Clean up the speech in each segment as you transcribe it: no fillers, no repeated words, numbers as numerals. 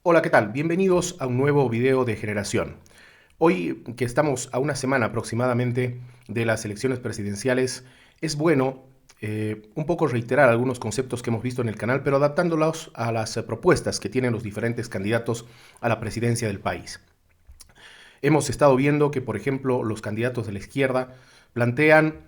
Hola, ¿qué tal? Bienvenidos a un nuevo video de Generación. Hoy, que estamos a una semana aproximadamente de las elecciones presidenciales, es bueno un poco reiterar algunos conceptos que hemos visto en el canal, pero adaptándolos a las propuestas que tienen los diferentes candidatos a la presidencia del país. Hemos estado viendo que, por ejemplo, los candidatos de la izquierda plantean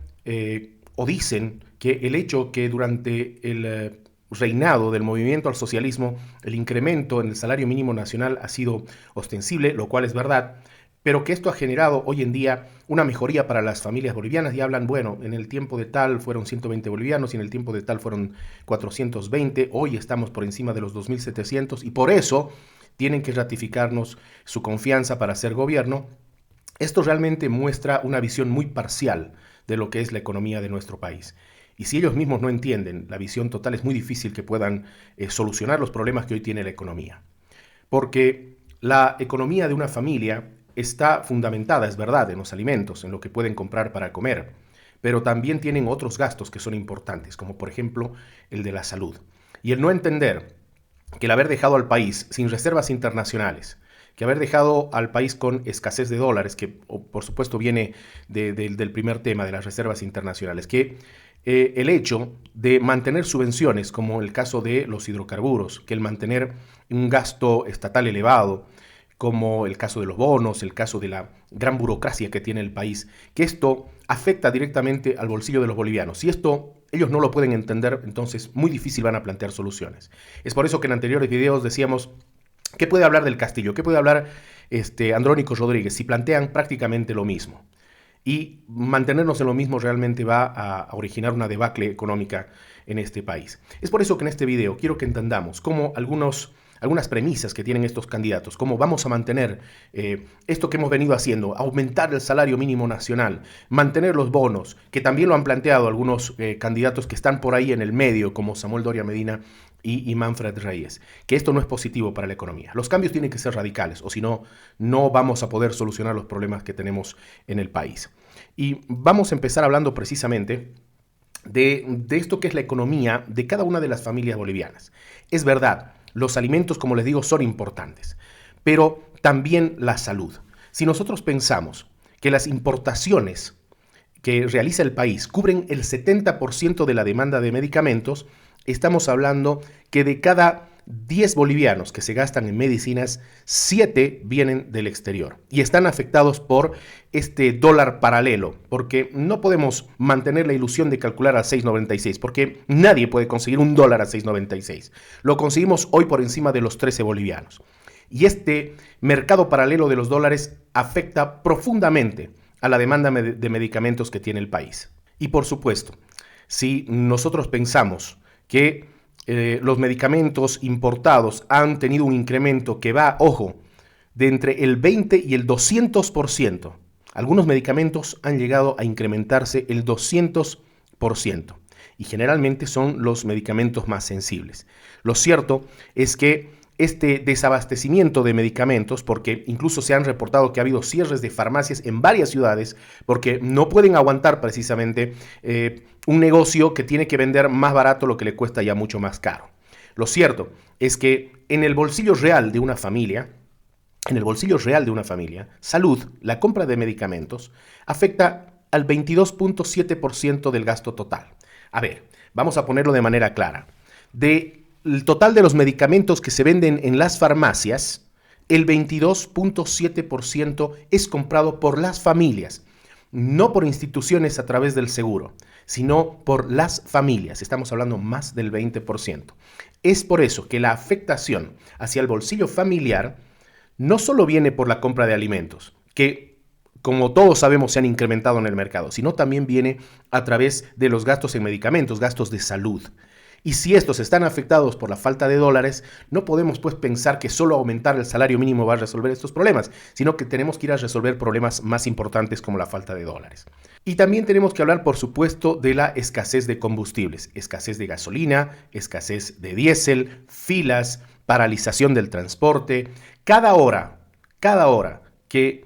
o dicen que el hecho que durante el reinado del movimiento al socialismo el incremento en el salario mínimo nacional ha sido ostensible, lo cual es verdad, pero que esto ha generado hoy en día una mejoría para las familias bolivianas y hablan, bueno, en el tiempo de tal fueron 120 bolivianos y en el tiempo de tal fueron 420, hoy estamos por encima de los 2.700 y por eso tienen que ratificarnos su confianza para ser gobierno. Esto realmente muestra una visión muy parcial de lo que es la economía de nuestro país. Y si ellos mismos no entienden la visión total, es muy difícil que puedan solucionar los problemas que hoy tiene la economía. Porque la economía de una familia está fundamentada, es verdad, en los alimentos, en lo que pueden comprar para comer, pero también tienen otros gastos que son importantes, como por ejemplo el de la salud. Y el no entender que el haber dejado al país sin reservas internacionales, que haber dejado al país con escasez de dólares, que por supuesto viene del primer tema de las reservas internacionales, que el hecho de mantener subvenciones, como el caso de los hidrocarburos, que el mantener un gasto estatal elevado, como el caso de los bonos, el caso de la gran burocracia que tiene el país, que esto afecta directamente al bolsillo de los bolivianos. Si esto ellos no lo pueden entender, entonces muy difícil van a plantear soluciones. Es por eso que en anteriores videos decíamos, ¿qué puede hablar del Castillo? ¿Qué puede hablar Andrónico Rodríguez? Si plantean prácticamente lo mismo. Y mantenernos en lo mismo realmente va a originar una debacle económica en este país. Es por eso que en este video quiero que entendamos cómo algunas premisas que tienen estos candidatos, cómo vamos a mantener esto que hemos venido haciendo, aumentar el salario mínimo nacional, mantener los bonos, que también lo han planteado algunos candidatos que están por ahí en el medio, como Samuel Doria Medina y Manfred Reyes, que esto no es positivo para la economía. Los cambios tienen que ser radicales, o si no, no vamos a poder solucionar los problemas que tenemos en el país. Y vamos a empezar hablando precisamente de esto que es la economía de cada una de las familias bolivianas. Es verdad, los alimentos, como les digo, son importantes, pero también la salud. Si nosotros pensamos que las importaciones que realiza el país cubren el 70% de la demanda de medicamentos, estamos hablando que de cada 10 bolivianos que se gastan en medicinas, 7 vienen del exterior y están afectados por este dólar paralelo, porque no podemos mantener la ilusión de calcular a 6.96, porque nadie puede conseguir un dólar a 6.96. Lo conseguimos hoy por encima de los 13 bolivianos. Y este mercado paralelo de los dólares afecta profundamente a la demanda de medicamentos que tiene el país. Y por supuesto, si nosotros pensamos que los medicamentos importados han tenido un incremento que va, ojo, de entre el 20 y el 200%. Algunos medicamentos han llegado a incrementarse el 200% y generalmente son los medicamentos más sensibles. Lo cierto es que este desabastecimiento de medicamentos, porque incluso se han reportado que ha habido cierres de farmacias en varias ciudades, porque no pueden aguantar precisamente un negocio que tiene que vender más barato lo que le cuesta ya mucho más caro. Lo cierto es que en el bolsillo real de una familia, salud, la compra de medicamentos, afecta al 22.7% del gasto total. A ver, vamos a ponerlo de manera clara. El total de los medicamentos que se venden en las farmacias, el 22.7% es comprado por las familias, no por instituciones a través del seguro, sino por las familias. Estamos hablando más del 20%. Es por eso que la afectación hacia el bolsillo familiar no solo viene por la compra de alimentos, que como todos sabemos se han incrementado en el mercado, sino también viene a través de los gastos en medicamentos, gastos de salud. Y si estos están afectados por la falta de dólares, no podemos pues pensar que solo aumentar el salario mínimo va a resolver estos problemas, sino que tenemos que ir a resolver problemas más importantes como la falta de dólares. Y también tenemos que hablar, por supuesto, de la escasez de combustibles, escasez de gasolina, escasez de diésel, filas, paralización del transporte. Cada hora que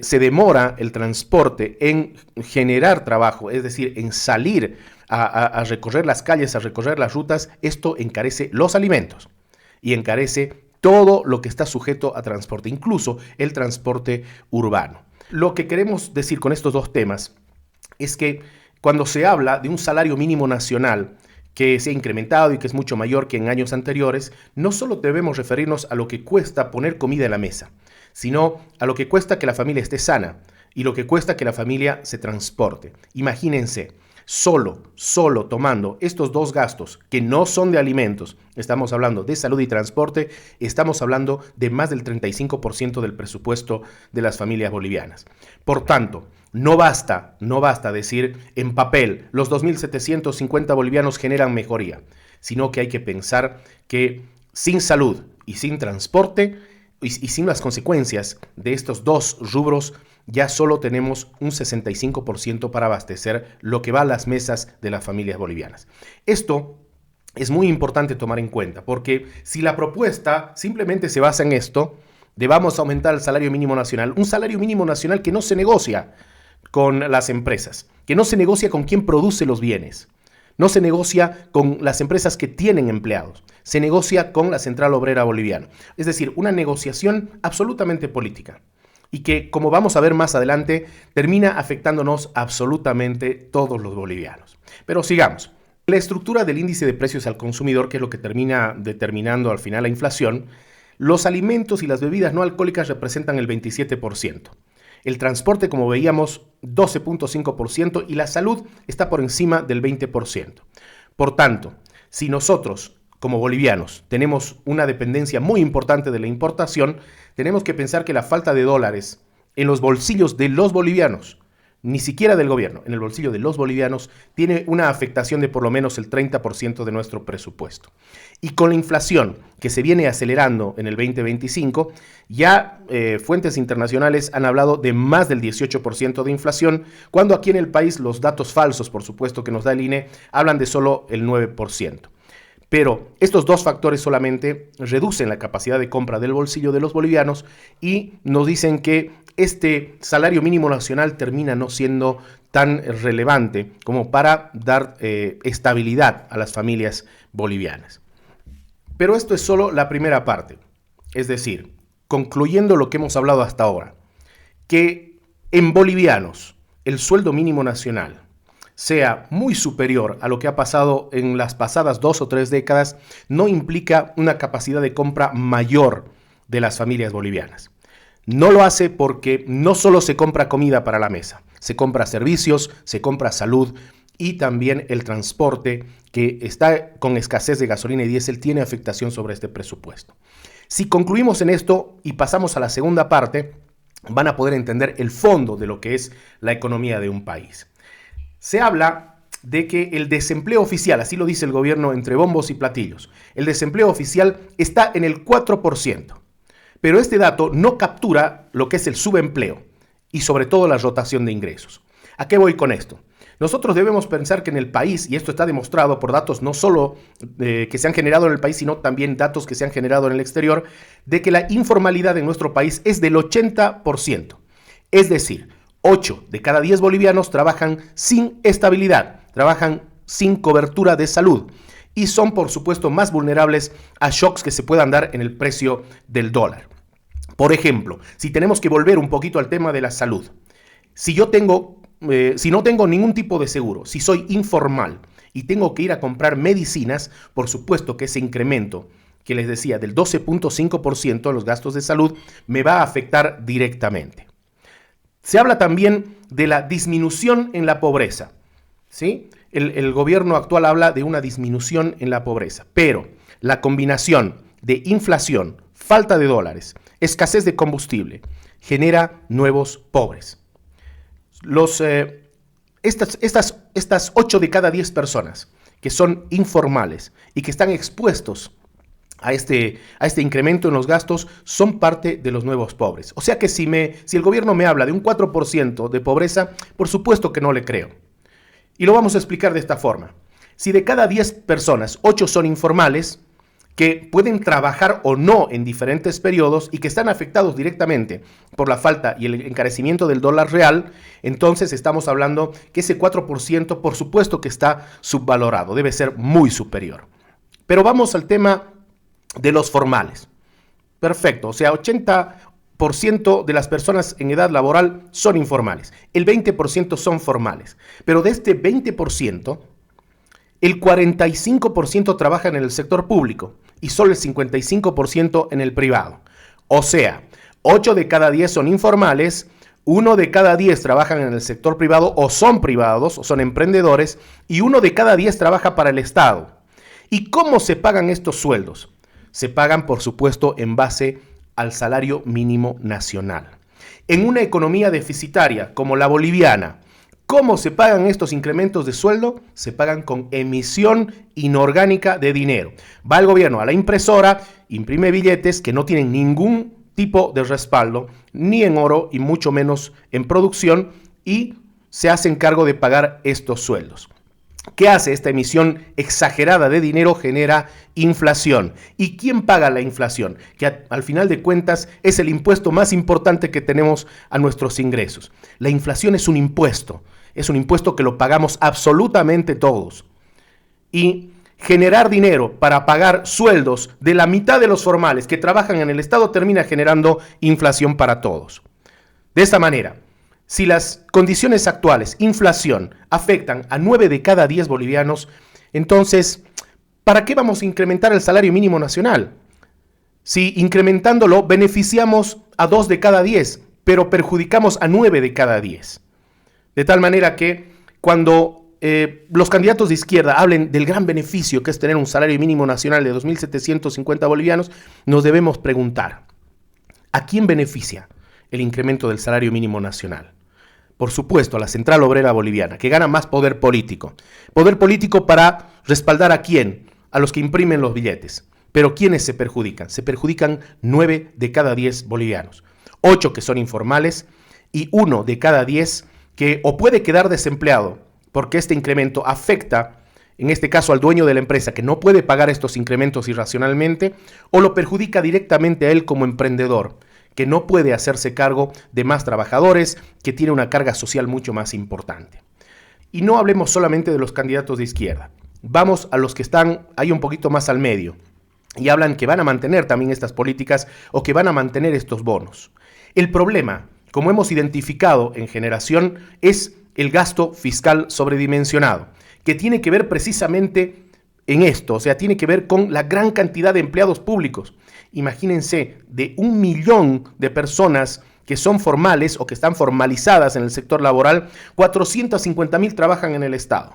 se demora el transporte en generar trabajo, es decir, en salir a recorrer las calles, a recorrer las rutas, esto encarece los alimentos y encarece todo lo que está sujeto a transporte, incluso el transporte urbano. Lo que queremos decir con estos dos temas es que cuando se habla de un salario mínimo nacional que se ha incrementado y que es mucho mayor que en años anteriores, no solo debemos referirnos a lo que cuesta poner comida en la mesa, sino a lo que cuesta que la familia esté sana y lo que cuesta que la familia se transporte. Imagínense, solo tomando estos dos gastos que no son de alimentos, estamos hablando de salud y transporte, estamos hablando de más del 35% del presupuesto de las familias bolivianas. Por tanto, no basta decir en papel los 2.750 bolivianos generan mejoría, sino que hay que pensar que sin salud y sin transporte y sin las consecuencias de estos dos rubros, ya solo tenemos un 65% para abastecer lo que va a las mesas de las familias bolivianas. Esto es muy importante tomar en cuenta, porque si la propuesta simplemente se basa en esto, de vamos a aumentar el salario mínimo nacional, un salario mínimo nacional que no se negocia con las empresas, que no se negocia con quien produce los bienes, no se negocia con las empresas que tienen empleados, se negocia con la Central Obrera Boliviana. Es decir, una negociación absolutamente política y que, como vamos a ver más adelante, termina afectándonos absolutamente todos los bolivianos. Pero sigamos. La estructura del índice de precios al consumidor, que es lo que termina determinando al final la inflación, los alimentos y las bebidas no alcohólicas representan el 27%. El transporte, como veíamos, 12.5% y la salud está por encima del 20%. Por tanto, si nosotros, como bolivianos, tenemos una dependencia muy importante de la importación, tenemos que pensar que la falta de dólares en los bolsillos de los bolivianos, ni siquiera del gobierno, en el bolsillo de los bolivianos, tiene una afectación de por lo menos el 30% de nuestro presupuesto. Y con la inflación que se viene acelerando en el 2025, ya fuentes internacionales han hablado de más del 18% de inflación, cuando aquí en el país los datos falsos, por supuesto, que nos da el INE, hablan de solo el 9%. Pero estos dos factores solamente reducen la capacidad de compra del bolsillo de los bolivianos y nos dicen que este salario mínimo nacional termina no siendo tan relevante como para dar estabilidad a las familias bolivianas. Pero esto es solo la primera parte, es decir, concluyendo lo que hemos hablado hasta ahora, que en bolivianos el sueldo mínimo nacional sea muy superior a lo que ha pasado en las pasadas 2 o 3 décadas, no implica una capacidad de compra mayor de las familias bolivianas. No lo hace porque no solo se compra comida para la mesa, se compra servicios, se compra salud y también el transporte, que está con escasez de gasolina y diésel, tiene afectación sobre este presupuesto. Si concluimos en esto y pasamos a la segunda parte, van a poder entender el fondo de lo que es la economía de un país. Se habla de que el desempleo oficial, así lo dice el gobierno entre bombos y platillos, el desempleo oficial está en el 4%, pero este dato no captura lo que es el subempleo y sobre todo la rotación de ingresos. ¿A qué voy con esto? Nosotros debemos pensar que en el país, y esto está demostrado por datos no solo que se han generado en el país, sino también datos que se han generado en el exterior, de que la informalidad en nuestro país es del 80%, es decir, 8 de cada 10 bolivianos trabajan sin estabilidad, trabajan sin cobertura de salud y son, por supuesto, más vulnerables a shocks que se puedan dar en el precio del dólar. Por ejemplo, si tenemos que volver un poquito al tema de la salud, si no tengo ningún tipo de seguro, si soy informal y tengo que ir a comprar medicinas, por supuesto que ese incremento que les decía del 12.5% de los gastos de salud me va a afectar directamente. Se habla también de la disminución en la pobreza, ¿sí? El gobierno actual habla de una disminución en la pobreza, pero la combinación de inflación, falta de dólares, escasez de combustible, genera nuevos pobres. Estas 8 de cada 10 personas que son informales y que están expuestos a este incremento en los gastos son parte de los nuevos pobres. O sea que si el gobierno me habla de un 4% de pobreza, por supuesto que no le creo. Y lo vamos a explicar de esta forma. Si de cada 10 personas, 8 son informales, que pueden trabajar o no en diferentes periodos y que están afectados directamente por la falta y el encarecimiento del dólar real, entonces estamos hablando que ese 4% por supuesto que está subvalorado, debe ser muy superior. Pero vamos al tema de los formales. Perfecto, o sea, 80% de las personas en edad laboral son informales, el 20% son formales, pero de este 20%, el 45% trabaja en el sector público y solo el 55% en el privado. O sea, 8 de cada 10 son informales, 1 de cada 10 trabajan en el sector privado o son privados o son emprendedores y 1 de cada 10 trabaja para el Estado. ¿Y cómo se pagan estos sueldos? Se pagan, por supuesto, en base al salario mínimo nacional. En una economía deficitaria como la boliviana, ¿cómo se pagan estos incrementos de sueldo? Se pagan con emisión inorgánica de dinero. Va el gobierno a la impresora, imprime billetes que no tienen ningún tipo de respaldo, ni en oro y mucho menos en producción, y se hacen cargo de pagar estos sueldos. ¿Qué hace esta emisión exagerada de dinero? Genera inflación. ¿Y quién paga la inflación? Que al final de cuentas es el impuesto más importante que tenemos a nuestros ingresos. La inflación es un impuesto que lo pagamos absolutamente todos. Y generar dinero para pagar sueldos de la mitad de los formales que trabajan en el Estado termina generando inflación para todos. De esta manera, si las condiciones actuales, inflación, afectan a 9 de cada 10 bolivianos, entonces, ¿para qué vamos a incrementar el salario mínimo nacional? Si incrementándolo beneficiamos a 2 de cada 10, pero perjudicamos a 9 de cada 10. De tal manera que cuando los candidatos de izquierda hablen del gran beneficio que es tener un salario mínimo nacional de 2.750 bolivianos, nos debemos preguntar, ¿a quién beneficia el incremento del salario mínimo nacional? Por supuesto, a la Central Obrera Boliviana, que gana más poder político. Poder político para respaldar ¿a quién? A los que imprimen los billetes. Pero ¿quiénes se perjudican? Se perjudican 9 de cada 10 bolivianos. 8 que son informales y 1 de cada 10 que o puede quedar desempleado porque este incremento afecta, en este caso al dueño de la empresa que no puede pagar estos incrementos irracionalmente, o lo perjudica directamente a él como emprendedor, que no puede hacerse cargo de más trabajadores, que tiene una carga social mucho más importante. Y no hablemos solamente de los candidatos de izquierda, vamos a los que están ahí un poquito más al medio, y hablan que van a mantener también estas políticas o que van a mantener estos bonos. El problema, como hemos identificado en Generación, es el gasto fiscal sobredimensionado, que tiene que ver precisamente en esto, o sea, tiene que ver con la gran cantidad de empleados públicos. Imagínense, de 1 millón de personas que son formales o que están formalizadas en el sector laboral, 450.000 trabajan en el Estado.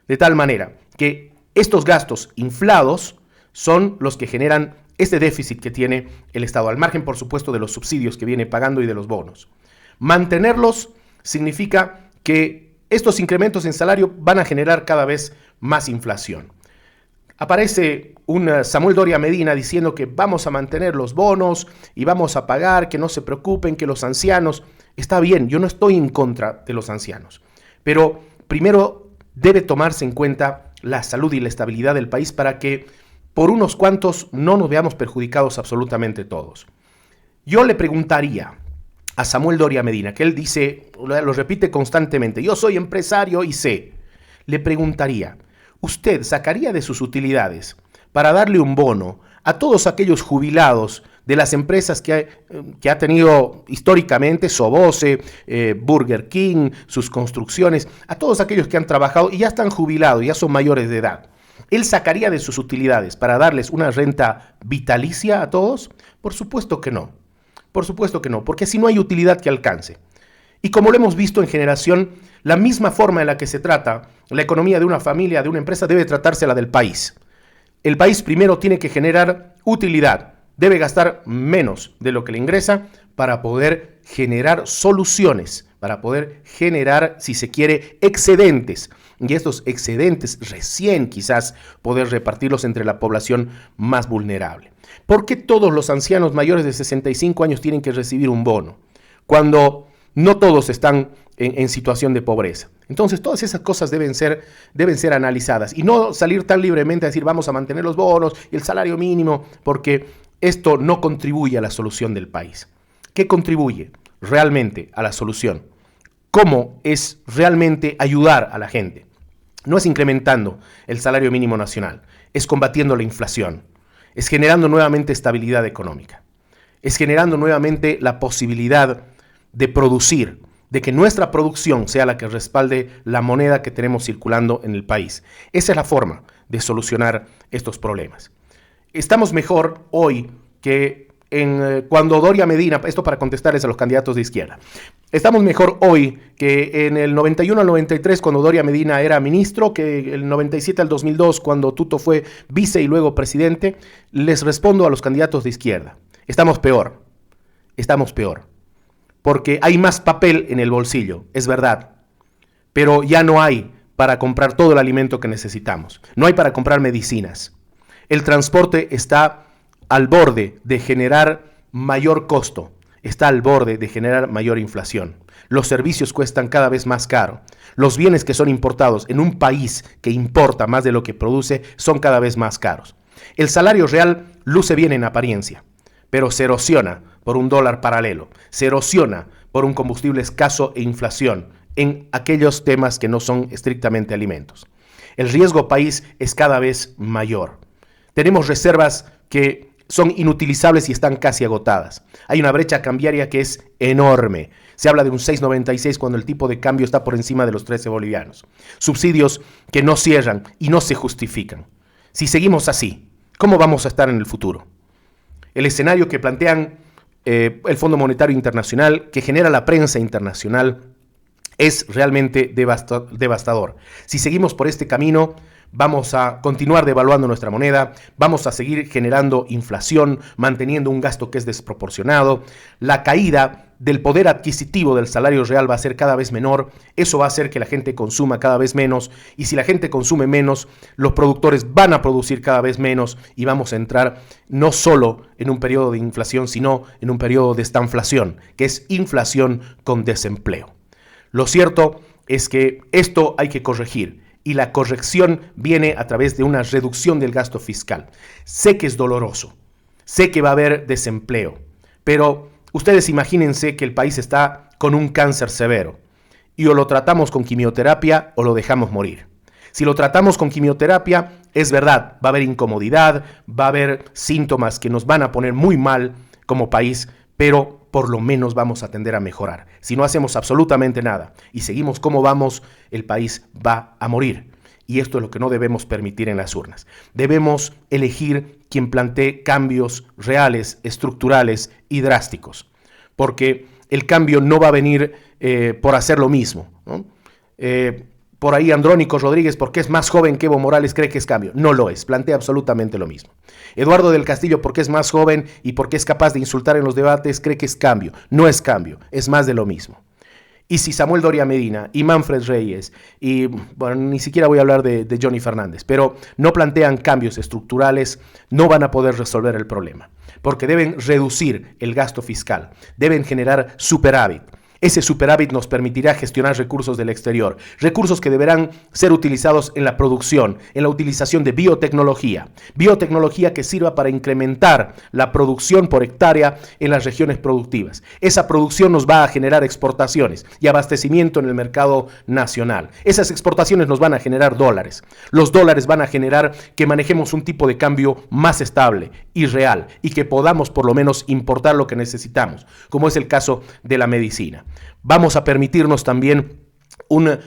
De tal manera que estos gastos inflados son los que generan este déficit que tiene el Estado, al margen, por supuesto, de los subsidios que viene pagando y de los bonos. Mantenerlos significa que estos incrementos en salario van a generar cada vez más inflación. Aparece un Samuel Doria Medina diciendo que vamos a mantener los bonos y vamos a pagar, que no se preocupen, que los ancianos... Está bien, yo no estoy en contra de los ancianos, pero primero debe tomarse en cuenta la salud y la estabilidad del país para que por unos cuantos no nos veamos perjudicados absolutamente todos. Yo le preguntaría a Samuel Doria Medina, que él dice, lo repite constantemente, yo soy empresario y sé, le preguntaría, ¿usted sacaría de sus utilidades para darle un bono a todos aquellos jubilados de las empresas que ha tenido históricamente, Soboce, Burger King, sus construcciones, a todos aquellos que han trabajado y ya están jubilados, ya son mayores de edad? ¿Él sacaría de sus utilidades para darles una renta vitalicia a todos? Por supuesto que no. Por supuesto que no, porque si no hay utilidad que alcance. Y como lo hemos visto en Generación, la misma forma en la que se trata la economía de una familia, de una empresa, debe tratarse la del país. El país primero tiene que generar utilidad, debe gastar menos de lo que le ingresa para poder generar soluciones, para poder generar, si se quiere, excedentes. Y estos excedentes recién quizás poder repartirlos entre la población más vulnerable. ¿Por qué todos los ancianos mayores de 65 años tienen que recibir un bono? Cuando no todos están en situación de pobreza. Entonces todas esas cosas deben ser analizadas y no salir tan libremente a decir vamos a mantener los bonos y el salario mínimo, porque esto no contribuye a la solución del país. ¿Qué contribuye realmente a la solución? ¿Cómo es realmente ayudar a la gente? No es incrementando el salario mínimo nacional, es combatiendo la inflación. es generando nuevamente estabilidad económica, es generando nuevamente la posibilidad de producir, de que nuestra producción sea la que respalde la moneda que tenemos circulando en el país. Esa es la forma de solucionar estos problemas. Estamos mejor hoy que cuando Doria Medina, esto para contestarles a los candidatos de izquierda, estamos mejor hoy que en el 91 al 93 cuando Doria Medina era ministro, que el 97 al 2002 cuando Tuto fue vice y luego presidente. Les respondo a los candidatos de izquierda, estamos peor, porque hay más papel en el bolsillo, es verdad, pero ya no hay para comprar todo el alimento que necesitamos, no hay para comprar medicinas, el transporte está al borde de generar mayor costo, está al borde de generar mayor inflación. Los servicios cuestan cada vez más caro. Los bienes que son importados en un país que importa más de lo que produce son cada vez más caros. El salario real luce bien en apariencia, pero se erosiona por un dólar paralelo, se erosiona por un combustible escaso e inflación en aquellos temas que no son estrictamente alimentos. El riesgo país es cada vez mayor. Tenemos reservas que son inutilizables y están casi agotadas. Hay una brecha cambiaria que es enorme. Se habla de un 6,96 cuando el tipo de cambio está por encima de los 13 bolivianos. Subsidios que no cierran y no se justifican. Si seguimos así, ¿cómo vamos a estar en el futuro? El escenario que plantean el Fondo Monetario Internacional, que genera la prensa internacional, es realmente devastador. Si seguimos por este camino, vamos a continuar devaluando nuestra moneda, vamos a seguir generando inflación, manteniendo un gasto que es desproporcionado. La caída del poder adquisitivo del salario real va a ser cada vez menor. Eso va a hacer que la gente consuma cada vez menos, y si la gente consume menos, los productores van a producir cada vez menos y vamos a entrar no solo en un periodo de inflación, sino en un periodo de estanflación, que es inflación con desempleo. Lo cierto es que esto hay que corregir. Y la corrección viene a través de una reducción del gasto fiscal. Sé que es doloroso, sé que va a haber desempleo, pero ustedes imagínense que el país está con un cáncer severo y o lo tratamos con quimioterapia o lo dejamos morir. Si lo tratamos con quimioterapia, es verdad, va a haber incomodidad, va a haber síntomas que nos van a poner muy mal como país, pero por lo menos vamos a tender a mejorar. Si no hacemos absolutamente nada y seguimos como vamos, el país va a morir. Y esto es lo que no debemos permitir en las urnas. Debemos elegir quien plantee cambios reales, estructurales y drásticos, porque el cambio no va a venir por hacer lo mismo, ¿no? Por ahí Andrónico Rodríguez, porque es más joven que Evo Morales, cree que es cambio. No lo es, plantea absolutamente lo mismo. Eduardo del Castillo, porque es más joven y porque es capaz de insultar en los debates, cree que es cambio. No es cambio, es más de lo mismo. Y si Samuel Doria Medina y Manfred Reyes, y bueno, ni siquiera voy a hablar de Johnny Fernández, pero no plantean cambios estructurales, no van a poder resolver el problema, porque deben reducir el gasto fiscal, deben generar superávit. Ese superávit nos permitirá gestionar recursos del exterior, recursos que deberán ser utilizados en la producción, en la utilización de biotecnología que sirva para incrementar la producción por hectárea en las regiones productivas. Esa producción nos va a generar exportaciones y abastecimiento en el mercado nacional. Esas exportaciones nos van a generar dólares. Los dólares van a generar que manejemos un tipo de cambio más estable y real y que podamos por lo menos importar lo que necesitamos, como es el caso de la medicina. Vamos a permitirnos también una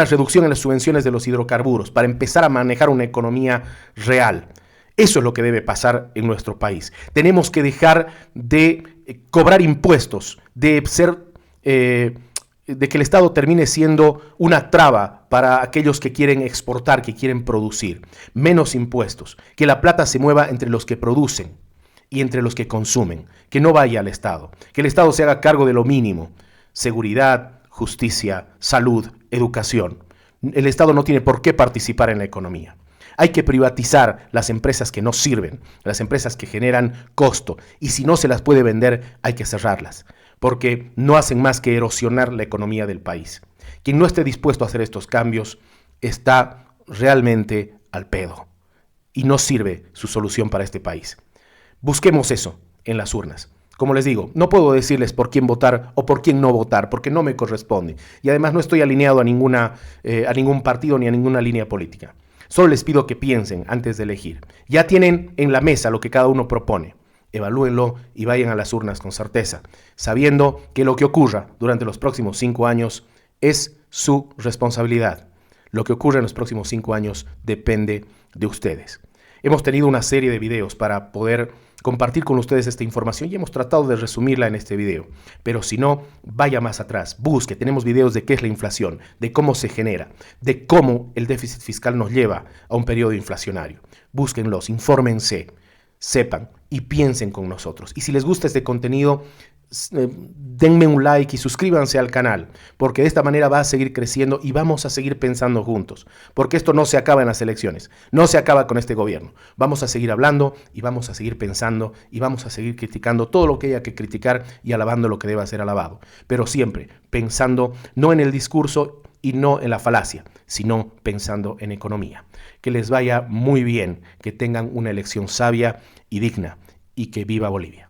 reducción en las subvenciones de los hidrocarburos para empezar a manejar una economía real. Eso es lo que debe pasar en nuestro país. Tenemos que dejar de cobrar impuestos, de que el Estado termine siendo una traba para aquellos que quieren exportar, que quieren producir. Menos impuestos, que la plata se mueva entre los que producen y entre los que consumen, que no vaya al Estado, que el Estado se haga cargo de lo mínimo: seguridad, justicia, salud, educación. El Estado no tiene por qué participar en la economía. Hay que privatizar las empresas que no sirven, las empresas que generan costo, y si no se las puede vender, hay que cerrarlas, porque no hacen más que erosionar la economía del país. Quien no esté dispuesto a hacer estos cambios está realmente al pedo, y no sirve su solución para este país. Busquemos eso en las urnas. Como les digo, no puedo decirles por quién votar o por quién no votar, porque no me corresponde. Y además no estoy alineado a ningún partido ni a ninguna línea política. Solo les pido que piensen antes de elegir. Ya tienen en la mesa lo que cada uno propone. Evalúenlo y vayan a las urnas con certeza, sabiendo que lo que ocurra durante los próximos 5 años es su responsabilidad. Lo que ocurre en los próximos 5 años depende de ustedes. Hemos tenido una serie de videos para poder compartir con ustedes esta información y hemos tratado de resumirla en este video. Pero si no, vaya más atrás, busque. Tenemos videos de qué es la inflación, de cómo se genera, de cómo el déficit fiscal nos lleva a un periodo inflacionario. Búsquenlos, infórmense, sepan y piensen con nosotros. Y si les gusta este contenido, denme un like y suscríbanse al canal, porque de esta manera va a seguir creciendo y vamos a seguir pensando juntos, porque esto no se acaba en las elecciones, no se acaba con este gobierno. Vamos a seguir hablando y vamos a seguir pensando y vamos a seguir criticando todo lo que haya que criticar y alabando lo que deba ser alabado, pero siempre pensando no en el discurso y no en la falacia, sino pensando en economía. Que les vaya muy bien, que tengan una elección sabia y digna y que viva Bolivia.